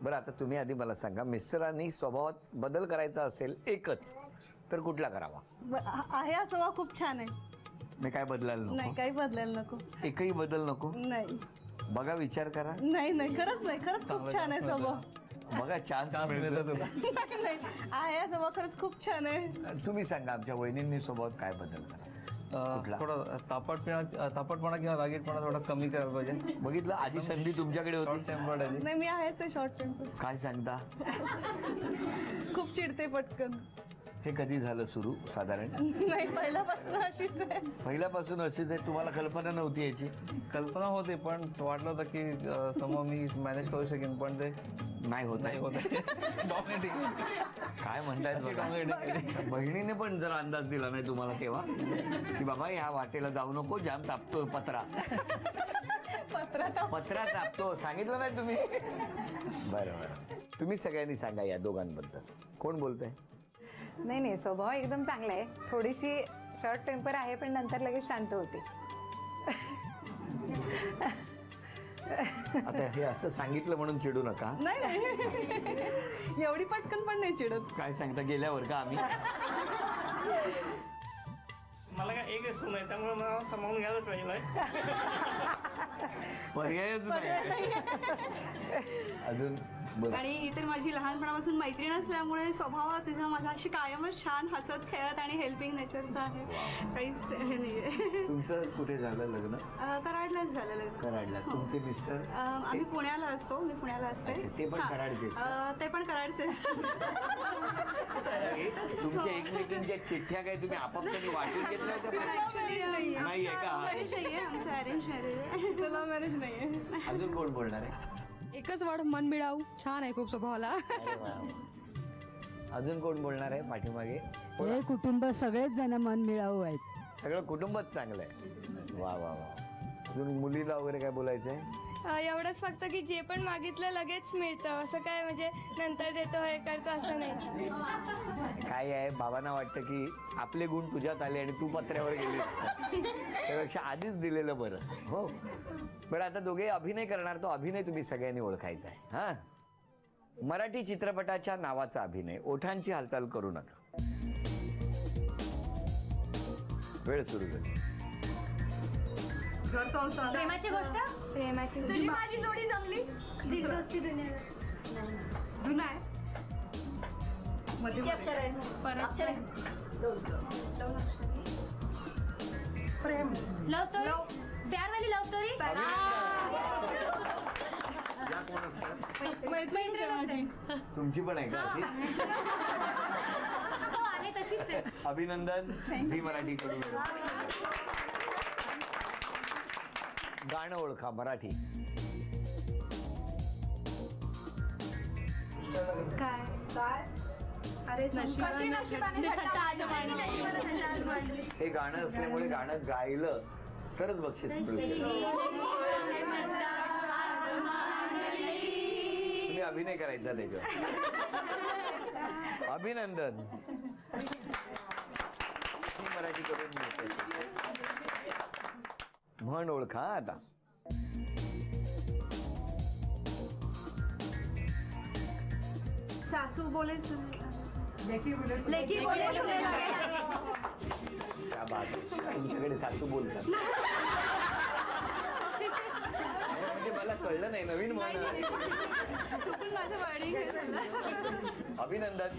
बरं आता तुम्ही आधी मला सांगा, मिस्टरांनी स्वभावात बदल करायचा असेल एकच तर कुठला करावा? आहे हा स्वभाव खूप छान आहे. मी काय बदलायला नको? नाही, काही बदलायला नको. एकही बदल नको? नाही. बघा, विचार करा. नाही नाही, खरंच नाही, खरंच खूप छान आहे स्वभाव. बघा, चान्स मिळतो तुला. नाही, आहे हा स्वभाव खरंच खूप छान आहे. तुम्ही सांगा, आमच्या वहिनींनी स्वभावात काय बदल करा? थोडा तापटपणा किंवा रागीटपणा थोडा कमी करायला पाहिजे. बघितलं, आधी संधी तुमच्याकडे होती. टेम्पर्ड आहे. नाही, मी आहेच शॉर्ट टेम्पर. काय सांगता? खूप चिडते पटकन. हे कधी झालं सुरू साधारण? नाही, पहिल्यापासून अशीच आहे. पहिल्यापासून अशीच आहे? तुम्हाला कल्पना नव्हती याची? कल्पना होती, पण वाटलं होतं की समोर मी मॅनेज करू शकेन, पण ते नाही होत. डॉमिनेटिंग. काय म्हणताय? बहिणीने पण जर अंदाज दिला नाही तुम्हाला तेव्हा की बाबा ह्या वाटेला जाऊ नको, जाम तापतो पत्रा. पत्रा तापतो, सांगितलं नाही तुम्ही? बरं बरं, तुम्ही सगळ्यांनी सांगा या दोघांबद्दल. कोण बोलतंय? नाही नाही, स्वभाव एकदम चांगला आहे. थोडीशी शॉर्ट टेम्पर आहे, पण नंतर लगेच शांत होते. आता हे असं सांगितलं म्हणून चिडू नका. नाही नाही, एवढी पटकन पण नाही चिडत. काय सांगता, गेल्यावर का आम्ही? मला काय एक सून आहे, त्यामुळे मला सांभाळून घ्यायलाच पाहिजे. पर्यायच नाही. अजून बोला. आणि इतर माझी लहानपणापासून मैत्रीण असल्यामुळे स्वभाव तिचा माझा अशी कायमच छान हसत खेळत आणि हेल्पिंग नेचरचा आहे. काहीच हे नाहीये. तुमचं कुठे झालं लग्न? कराडलाच झालं लग्न. कराडला. तुमचे मिस्टर? आम्ही पुण्याला असतो. मी पुण्याला असते. ते पण कराडचेच? ते पण कराडचेच. तुमच्या एकमेकींच्या चिठ्ठ्या काय तुम्ही आपापसाने वाटून घेतल्या होत्या? नाहीये का? आमचं अरेंज मॅरेज आहे. लव्ह मॅरेज नाहीये. अजून कोण बोलणार आहे? एकच वर्ड, मन मिळावू. छान आहे खूप स्वभावाला. अजून कोण बोलणार आहे पाठीमागे? हे कुटुंब सगळेच जण मन मिळावू आहेत. सगळं कुटुंबच चांगलं आहे. वा वा वा. अजून मुलीला वगैरे काय बोलायचंय? एवढंच फक्त की जे पण मागितलं लगेच मिळतं, असं काय म्हणजे नंतर देतो हे करतो असं नाही. काय आहे, बाबांना वाटतं की आपले गुण तुझ्यात आले आणि तू पत्र्यावर गेलीस, त्यापेक्षा आधीच दिलेलं बरं. हो, बरं आता दोघे अभिनय करणार. तो अभिनय तुम्ही सगळ्यांनी ओळखायचा आहे. हा, मराठी चित्रपटाच्या नावाचा अभिनय. ओठांची हालचाल करू नका. वेळ सुरू झाली. प्रेमाची गोष्ट. प्रेमाची तुझी माझी जोडी जमली. दिलदोस्ती दुनिया. जुना आहे. अक्षर आहे. अक्षर आहे. प्रेम. Love story. प्यार वाली लव्ह स्टोरी. मैत्रीण. तुमची पण आहे का अशी? हो, आहे तशीच आहे. अभिनंदन झी मराठी कडून. गाणं ओळखा मराठी. काय काय अरे कशी नशिबाने हे गाणं असल्यामुळे गाणं गायलं तरच बक्षीस मिळू. तुम्ही अभिनय करायचा त्याच्यावर. अभिनंदन. मराठी करून म्हण ओळखा आता. सासू बोले लेकी बोले क्या बात आहे. तुमच्याकडे सासू बोलतात म्हणजे मला कळलं नाही. नवीन म्हण. माझं वाडी. अभिनंदन.